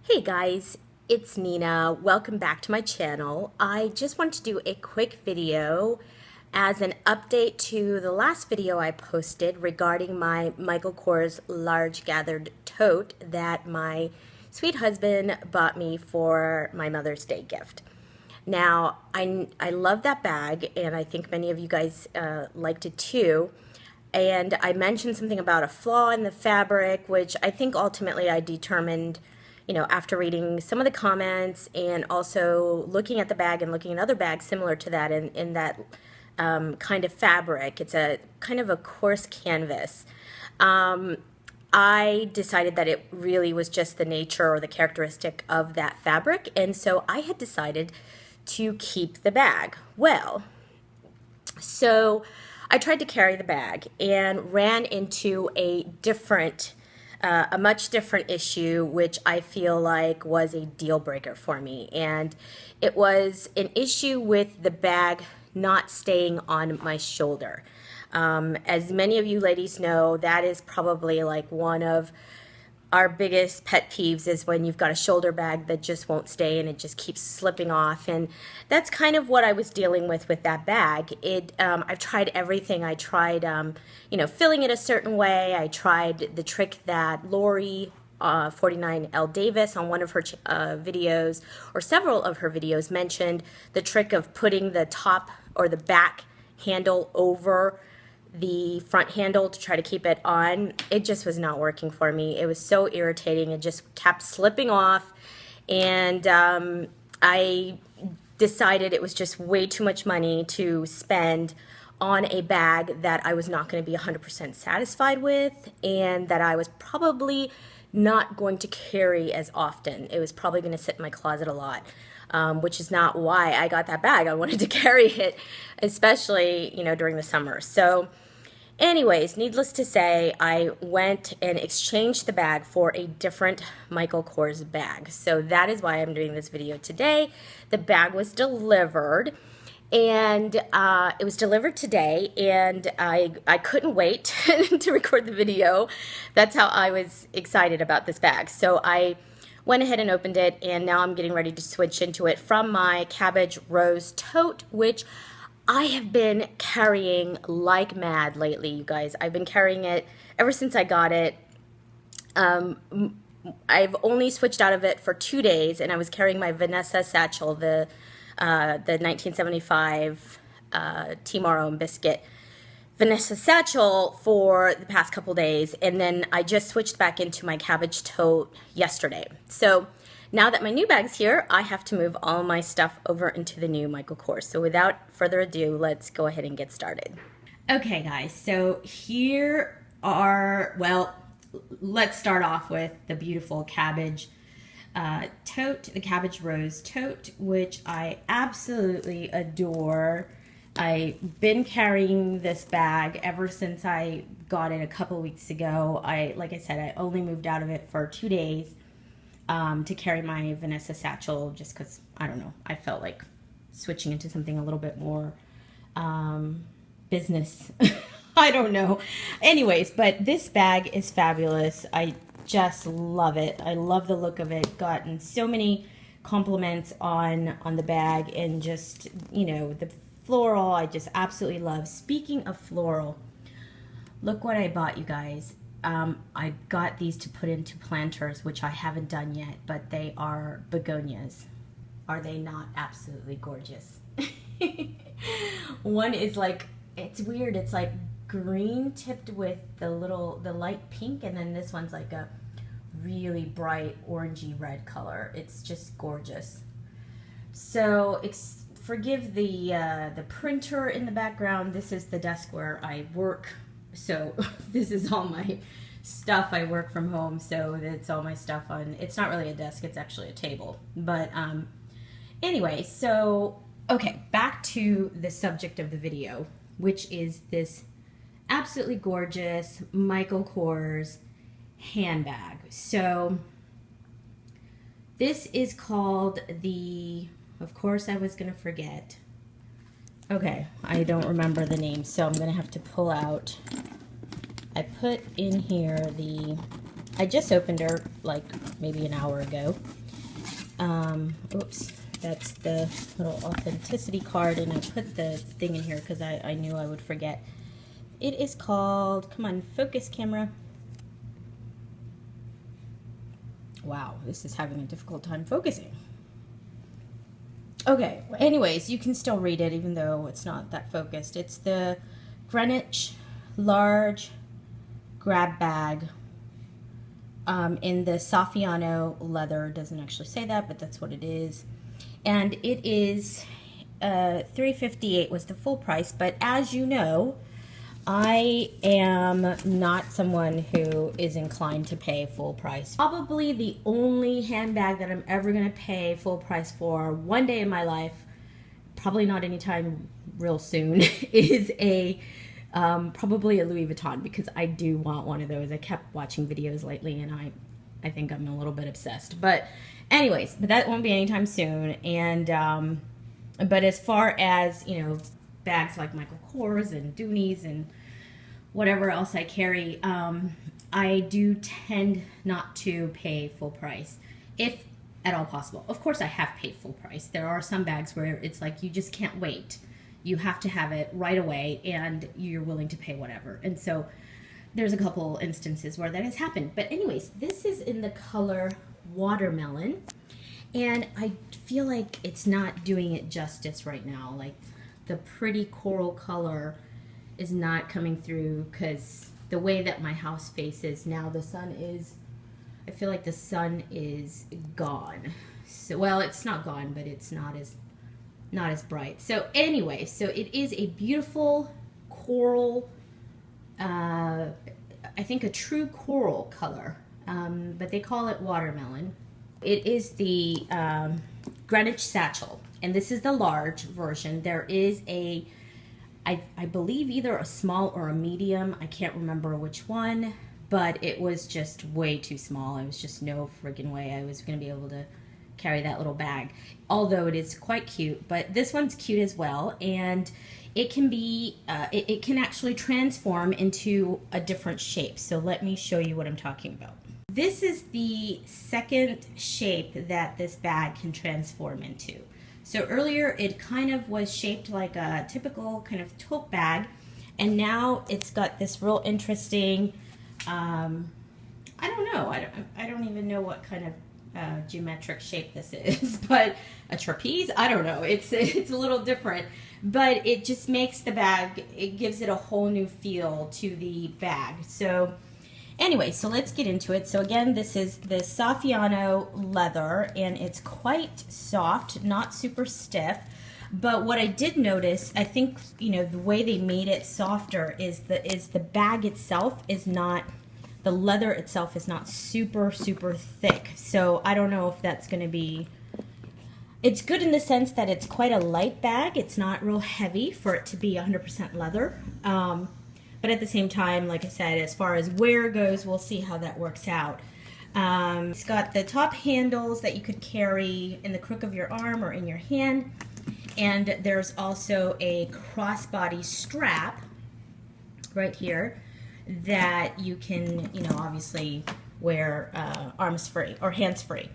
Hey guys, it's Nina. Welcome back to my channel. I just wanted to do a quick video as an update to the last video I posted regarding my Michael Kors large gathered tote that my sweet husband bought me for my Mother's Day gift. Now, I love that bag, and I think many of you guys liked it too. And I mentioned something about a flaw in the fabric, which I think ultimately I determined, after reading some of the comments and also looking at the bag and looking at other bags similar to that in that kind of fabric. It's a kind of a coarse canvas. I decided that it really was just the nature or the characteristic of that fabric, and so I had decided to keep the bag. Well, so I tried to carry the bag and ran into a much different issue, which I feel like was a deal breaker for me. And it was an issue with the bag not staying on my shoulder. As many of you ladies know, that is probably like one of our biggest pet peeves, is when you've got a shoulder bag that just won't stay and it just keeps slipping off. And that's kind of what I was dealing with that bag. I've tried everything. I tried, filling it a certain way. I tried the trick that Lori 49L Davis on one of her videos, or several of her videos, mentioned the trick of putting the top or the back handle over the front handle to try to keep it on. It just was not working for me. It was so irritating. It just kept slipping off, and I decided it was just way too much money to spend on a bag that I was not going to be 100% satisfied with, and that I was probably not going to carry as often. It was probably going to sit in my closet a lot. Which is not why I got that bag. I wanted to carry it, especially, during the summer. So anyways, needless to say, I went and exchanged the bag for a different Michael Kors bag. So that is why I'm doing this video today. The bag was delivered, and it was delivered today, and I couldn't wait to record the video. That's how I was excited about this bag. So I went ahead and opened it, and now I'm getting ready to switch into it from my Cabbage Rose tote, which I have been carrying like mad lately, you guys. I've been carrying it ever since I got it. I've only switched out of it for 2 days, and I was carrying my Vanessa satchel, the 1975 Timaro and Biscuit Vanessa satchel, for the past couple days, and then I just switched back into my cabbage tote yesterday. So now that my new bag's here, I have to move all my stuff over into the new Michael Kors. So without further ado, let's go ahead and get started. Okay guys, so here are, well, let's start off with the beautiful cabbage tote, the Cabbage Rose tote, which I absolutely adore. I've been carrying this bag ever since I got it a couple weeks ago. Like I said, I only moved out of it for 2 days to carry my Vanessa satchel, just because, I don't know, I felt like switching into something a little bit more business. I don't know. Anyways, but this bag is fabulous. I just love it. I love the look of it. Gotten so many compliments on the bag, and just, the floral I just absolutely love. Speaking of floral, look what I bought, you guys. I got these to put into planters, which I haven't done yet, but they are begonias. Are they not absolutely gorgeous? One is like, it's weird, it's like green tipped with the light pink, and then this one's like a really bright orangey red color. It's just gorgeous. So forgive the printer in the background. This is the desk where I work, so this is all my stuff. I work from home, so it's all my stuff on. It's not really a desk, it's actually a table. But anyway, so okay, back to the subject of the video, which is this absolutely gorgeous Michael Kors handbag. So this is called the, of course I was going to forget. Okay, I don't remember the name, so I'm going to have to pull out. I put in here the I just opened her like maybe an hour ago. Oops, that's the little authenticity card, and I put the thing in here because I knew I would forget. It is called, come on, focus camera. Wow, this is having a difficult time focusing. Okay, well, anyways, you can still read it even though it's not that focused. It's the Greenwich Large Grab Bag in the Saffiano leather. It doesn't actually say that, but that's what it is. And it is $358 was the full price, but as you know, I am not someone who is inclined to pay full price. Probably the only handbag that I'm ever going to pay full price for one day in my life, probably not anytime real soon, is a probably a Louis Vuitton, because I do want one of those. I kept watching videos lately and I think I'm a little bit obsessed. But anyways, but that won't be anytime soon. And but as far as, you know, bags like Michael Kors and Dooney's and whatever else I carry, I do tend not to pay full price, if at all possible. Of course, I have paid full price. There are some bags where it's like you just can't wait. You have to have it right away, and you're willing to pay whatever. And so there's a couple instances where that has happened. But anyways, this is in the color Watermelon, and I feel like it's not doing it justice right now. Like, the pretty coral color is not coming through because the way that my house faces now, the sun is, I feel like the sun is gone. So, well, it's not gone, but it's not as bright. So anyway, so it is a beautiful coral, I think a true coral color, but they call it watermelon. It is the Greenwich Satchel, and this is the large version. There is a, I believe either a small or a medium. I can't remember which one, but it was just way too small. It was just no friggin' way I was going to be able to carry that little bag. Although it is quite cute, but this one's cute as well, and it can be, it can actually transform into a different shape. So let me show you what I'm talking about. This is the second shape that this bag can transform into. So earlier it kind of was shaped like a typical kind of tote bag, and now it's got this real interesting, I don't know, I don't even know what kind of geometric shape this is, but a trapeze, I don't know, it's a little different, but it just makes the bag, it gives it a whole new feel to the bag. So anyway, so let's get into it. So again, this is the Saffiano leather, and it's quite soft, not super stiff. But what I did notice, I think, you know, the way they made it softer is the bag itself is not, the leather itself is not super thick. So I don't know if that's going to be, it's good in the sense that it's quite a light bag. It's not real heavy for it to be 100% leather. But at the same time, like I said, as far as wear goes, we'll see how that works out. It's got the top handles that you could carry in the crook of your arm or in your hand. And there's also a crossbody strap right here that you can, you know, obviously wear arms free or hands free.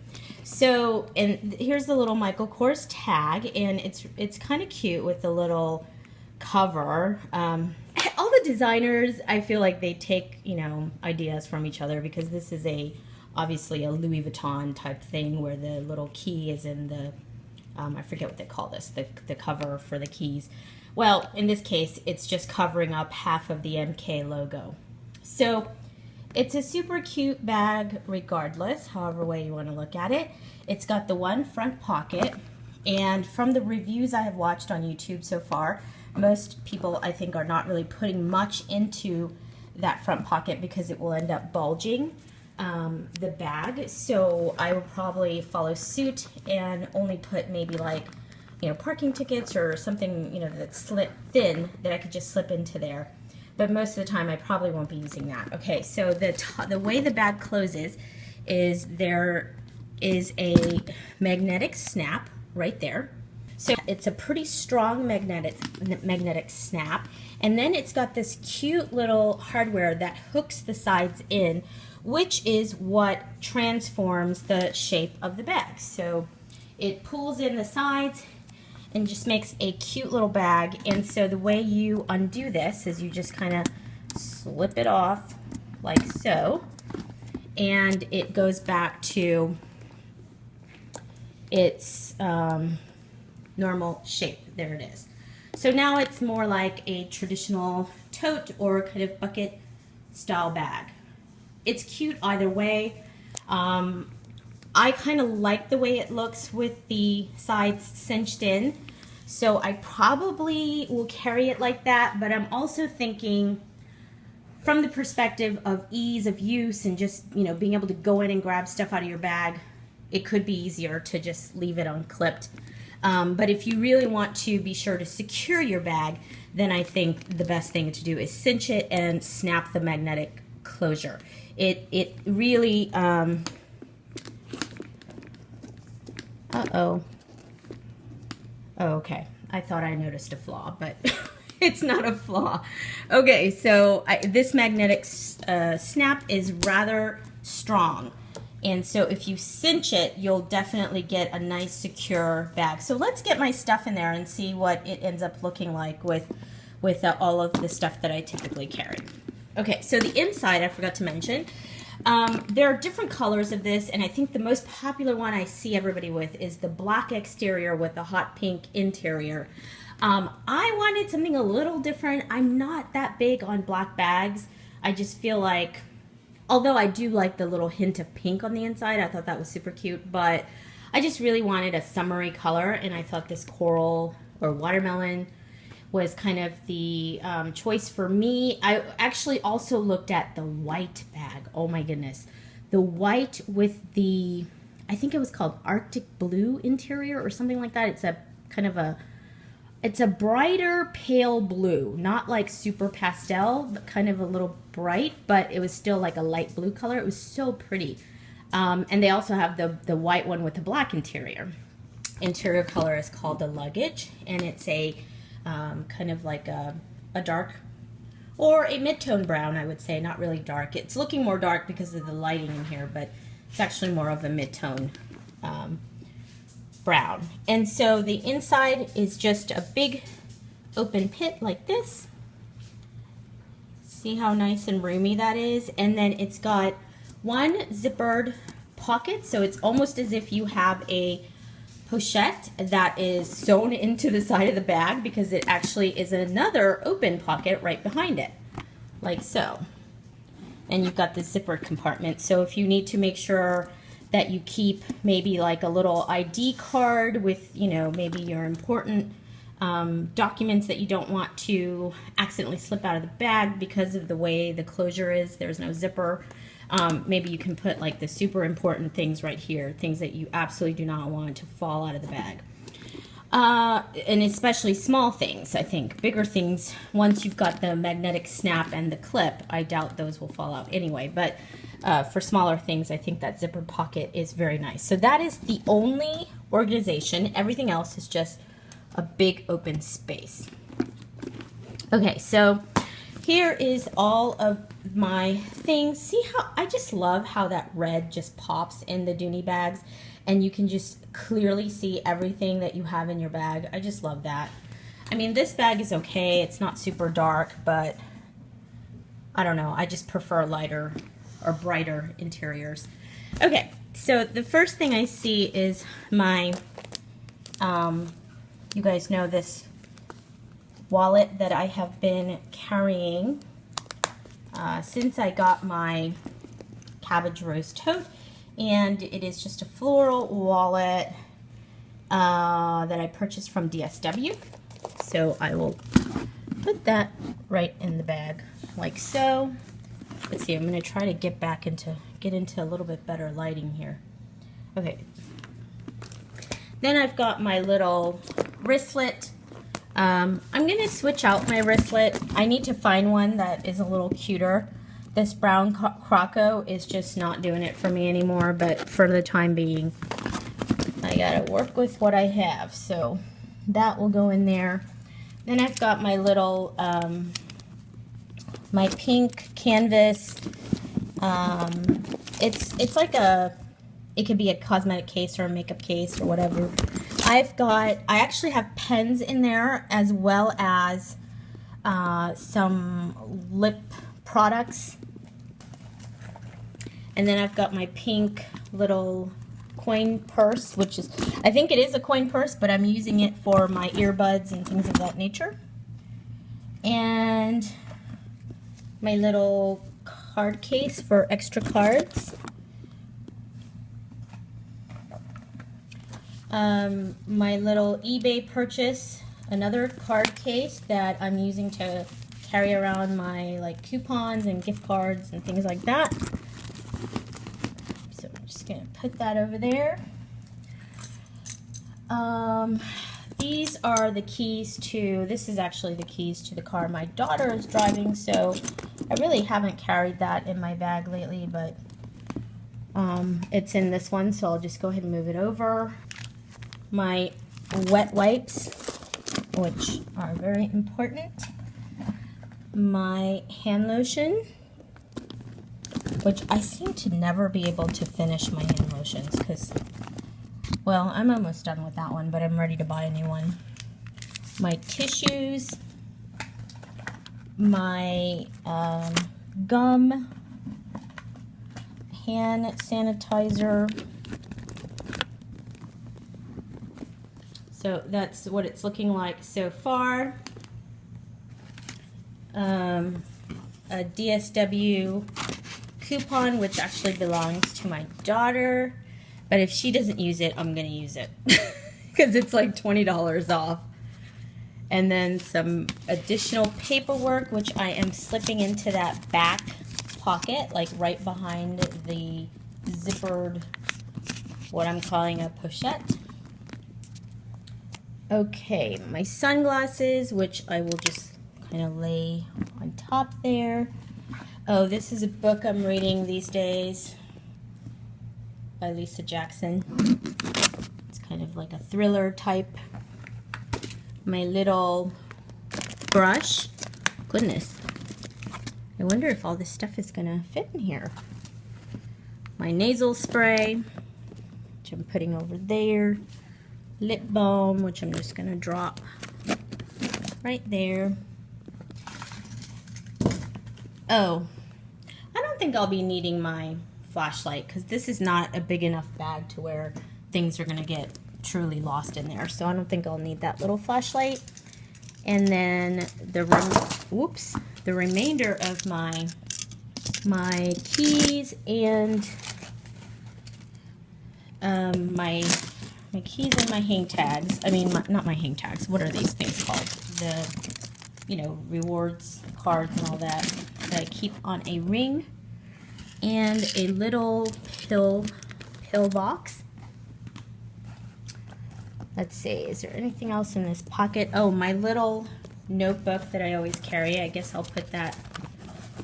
So, and here's the little Michael Kors tag, and it's kind of cute with the little cover. All the designers, I feel like they take, you know, ideas from each other, because this is obviously a Louis Vuitton type thing where the little key is in the, I forget what they call this, the cover for the keys. Well, in this case, it's just covering up half of the MK logo. So it's a super cute bag regardless, however way you want to look at it. It's got the one front pocket, and from the reviews I have watched on YouTube so far, most people, I think, are not really putting much into that front pocket because it will end up bulging the bag. So I will probably follow suit and only put maybe like, you know, parking tickets or something, you know, that's thin that I could just slip into there. But most of the time I probably won't be using that. Okay, so the way the bag closes is there is a magnetic snap right there. So it's a pretty strong magnetic snap, and then it's got this cute little hardware that hooks the sides in, which is what transforms the shape of the bag. So it pulls in the sides and just makes a cute little bag. And so the way you undo this is you just kind of slip it off like so, and it goes back to its normal shape. There it is. So now it's more like a traditional tote or kind of bucket style bag. It's cute either way. I kind of like the way it looks with the sides cinched in, so I probably will carry it like that, but I'm also thinking from the perspective of ease of use and just, you know, being able to go in and grab stuff out of your bag, it could be easier to just leave it unclipped. But if you really want to be sure to secure your bag, then I think the best thing to do is cinch it and snap the magnetic closure. It really, uh-oh. Oh, okay. I thought I noticed a flaw, but it's not a flaw. Okay, so this magnetic snap is rather strong. And so if you cinch it, you'll definitely get a nice secure bag. So let's get my stuff in there and see what it ends up looking like with all of the stuff that I typically carry. Okay, so the inside, I forgot to mention, there are different colors of this, and I think the most popular one I see everybody with is the black exterior with the hot pink interior. I wanted something a little different. I'm not that big on black bags. I just feel like, although I do like the little hint of pink on the inside, I thought that was super cute, but I just really wanted a summery color, and I thought this coral or watermelon was kind of the choice for me. I actually also looked at the white bag. Oh my goodness. The white with the, I think it was called Arctic Blue interior or something like that. It's a kind of a, it's a brighter pale blue, not like super pastel, but kind of a little bright, but it was still like a light blue color. It was so pretty. And they also have the white one with the black interior. Interior color is called the Luggage, and it's a kind of like a dark or a mid-tone brown, I would say, not really dark. It's looking more dark because of the lighting in here, but it's actually more of a mid-tone brown. And so the inside is just a big open pit like this. See how nice and roomy that is? And then it's got one zippered pocket, so it's almost as if you have a pochette that is sewn into the side of the bag, because it actually is another open pocket right behind it, like so. And you've got the zippered compartment, so if you need to make sure that you keep maybe like a little ID card with, you know, maybe your important documents that you don't want to accidentally slip out of the bag because of the way the closure is, there's no zipper. Maybe you can put like the super important things right here, things that you absolutely do not want to fall out of the bag. And especially small things, I think. Bigger things, once you've got the magnetic snap and the clip, I doubt those will fall out anyway. But for smaller things, I think that zipper pocket is very nice. So that is the only organization. Everything else is just a big open space. Okay, so here is all of my things. See how I just love how that red just pops in the Dooney bags, and you can just clearly see everything that you have in your bag. I just love that. I mean, this bag is okay. It's not super dark, but I don't know. I just prefer lighter or brighter interiors. Okay, so the first thing I see is my, you guys know this wallet that I have been carrying since I got my cabbage rose tote, and it is just a floral wallet that I purchased from DSW. So I will put that right in the bag like so. Let's see, I'm going to try to get into a little bit better lighting here. Okay. Then I've got my little wristlet. I'm going to switch out my wristlet. I need to find one that is a little cuter. This brown Croco is just not doing it for me anymore, but for the time being, I got to work with what I have. So that will go in there. Then I've got my little, my pink canvas It's like it could be a cosmetic case or a makeup case or whatever. I actually have pens in there, as well as some lip products. And then I've got my pink little coin purse, which is, I think it is a coin purse, but I'm using it for my earbuds and things of that nature. And my little card case for extra cards. My little eBay purchase, another card case that I'm using to carry around my like coupons and gift cards and things like that. So I'm just gonna put that over there. These are the keys to, this is actually the keys to the car my daughter is driving, so I really haven't carried that in my bag lately, but it's in this one, so I'll just go ahead and move it over. My wet wipes, which are very important. My hand lotion, which I seem to never be able to finish my hand lotions because, well, I'm almost done with that one, but I'm ready to buy a new one. My tissues, my gum, hand sanitizer. So that's what it's looking like so far. A DSW coupon, which actually belongs to my daughter. But if she doesn't use it, I'm going to use it. Because it's like $20 off. And then some additional paperwork, which I am slipping into that back pocket, like right behind the zippered, what I'm calling a pochette. Okay, my sunglasses, which I will just kind of lay on top there. Oh, this is a book I'm reading these days by Lisa Jackson. It's kind of like a thriller type. My little brush. Goodness. I wonder if all this stuff is gonna fit in here. My nasal spray, which I'm putting over there. Lip balm, which I'm just gonna drop right there. Oh, I don't think I'll be needing my flashlight because this is not a big enough bag to where things are gonna get truly lost in there. So I don't think I'll need that little flashlight. And then the remainder of my keys and my keys and my hang tags. I mean, not my hang tags. What are these things called? The, you know, rewards cards and all that I keep on a ring. And a little pill box. Let's see, is there anything else in this pocket? Oh, my little notebook that I always carry. I guess I'll put that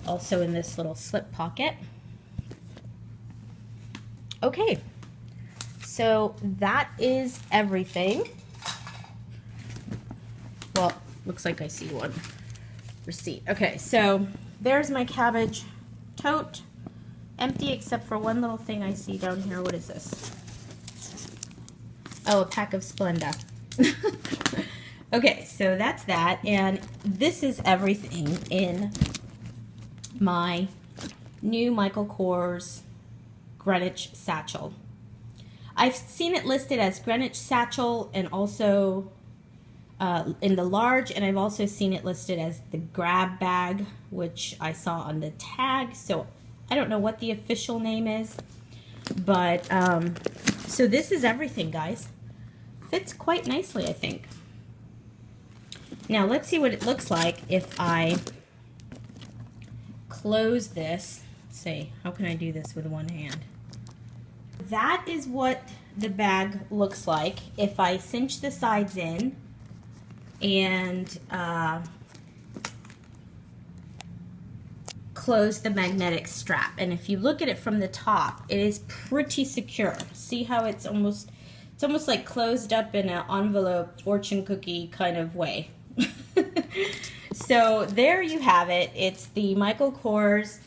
also in this little slip pocket. Okay. So that is everything. Well, looks like I see one receipt. Okay, so there's my cabbage tote. Empty except for one little thing I see down here. What is this? Oh, a pack of Splenda. Okay, so that's that. And this is everything in my new Michael Kors Greenwich Satchel. I've seen it listed as Greenwich Satchel and also in the large, and I've also seen it listed as the grab bag, which I saw on the tag. So I don't know what the official name is, but so this is everything, guys. Fits quite nicely, I think. Now let's see what it looks like if I close this. Let's see, how can I do this with one hand? That is what the bag looks like if I cinch the sides in and close the magnetic strap. And if you look at it from the top, it is pretty secure. See how it's almost like closed up in an envelope fortune cookie kind of way. So there you have it. It's the Michael Kors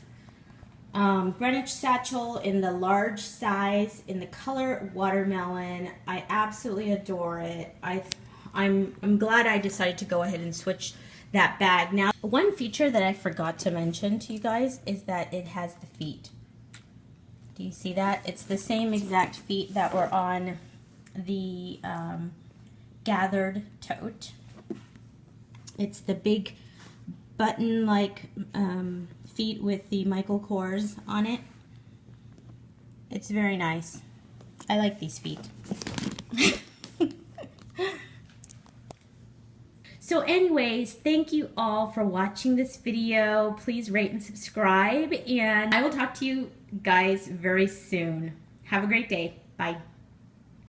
Greenwich Satchel in the large size, in the color watermelon. I absolutely adore it. I'm glad I decided to go ahead and switch that bag. Now, one feature that I forgot to mention to you guys is that it has the feet. Do you see that? It's the same exact feet that were on the gathered tote. It's the big button-like feet with the Michael Kors on it. It's very nice. I like these feet. So anyways, thank you all for watching this video. Please rate and subscribe, and I will talk to you guys very soon. Have a great day. Bye.